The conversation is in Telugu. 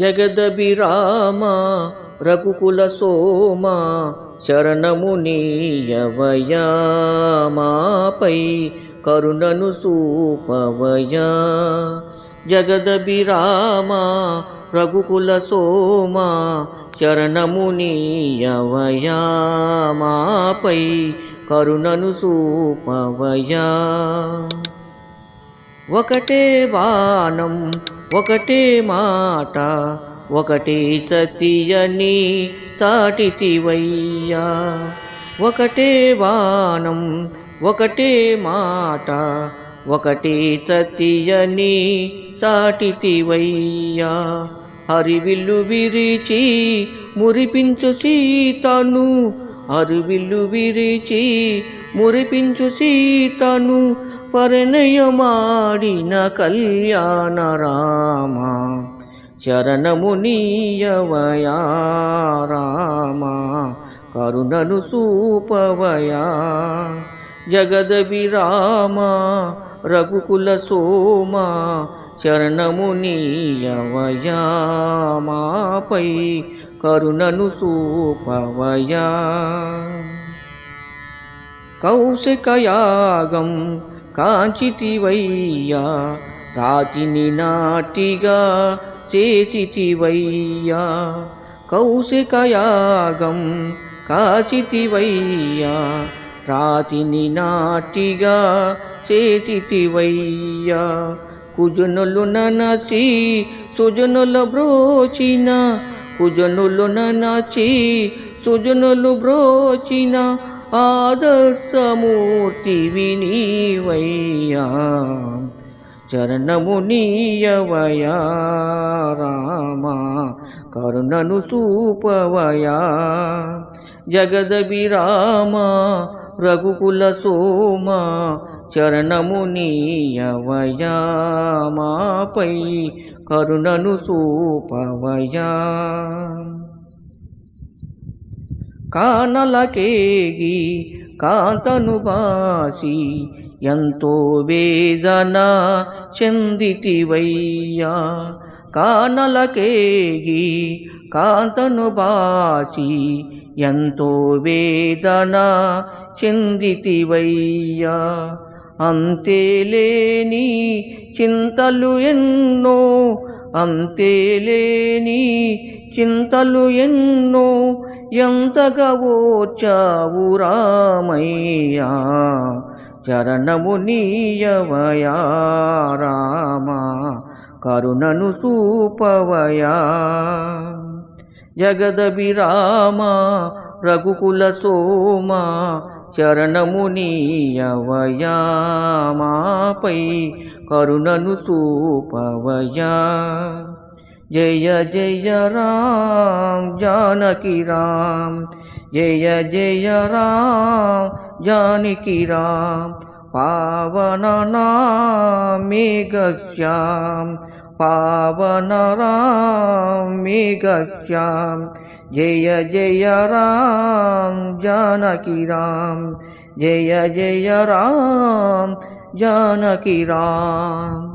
జగదభిరామ రఘుకుల సోమ శరణము నీయవయా మాపై కరుణను సూపవయా. జగదభిరామ రఘుకుల సోమ శరణము నీయవయా మాపై కరుణను సూపవయా. ఒకటే బాణం ఒకటే మాట ఒకటే సతియని చాటితివయ్యా. ఒకటే బాణం ఒకటే మాట ఒకటే సతియని చాటితివయ్యా. హరివిల్లు విరిచి మురిపించు సీతను, హరివిల్లు విరిచి మురిపించు సీతను పరిణయమాడిన కళ్యాణ రామ శరణము నీయవయా రామ కరుణను సూపవయా. జగదభిరామ రఘుకుల సోమ శరణము నీయవయా మాపై కరుణను సూపవయా. కౌశికయాగం కాంచితివయ్యా రాతిని నాటిగా చేసితివయ్యా. కౌశికయాగం కాచితివయ్యా రాతిని నాటిగా చేసితివయ్యా. కుజనులు ననసి సుజనుల బ్రోచిన, కుజనులు ననచి సుజనులు బ్రోచిన ఆదర్శమూర్తివి నీవయ్యా. చరణము నీయవయా రామ కరుణను సూపవయా. జగదభిరామ రఘుకుల సోమ చరణము నీయవయా మాపై కరుణను సూపవయా. కానలకేగి కాంతను బాసి ఎంతో వేదన చెందితివయ్యా. కానలకేగి కాంతను బాసి ఎంతో వేదన చెందితివయ్యా. అంతేలేని చింతలు ఎన్నో, అంతేలేని చింతలు ఎన్నో ఎంతగా ఓర్చావు రామయ్యా. చరణము నీయవయా రామ కరుణను సూపవయా. జగదభిరామ రఘుకుల సోమ శరణము నీయవయా మాపై కరుణను సూపవయా. జయ జయ రామ్ జానకి రామ్, జయ జయ రామ్ జానకి రామ్. పావన నామ్ మేఘశ్యామ్, పావన రామ్ మేఘశ్యామ్. జయ జయ రామ్ జానకి రామ్, జయ జయ రామ్ జానకి రామ్.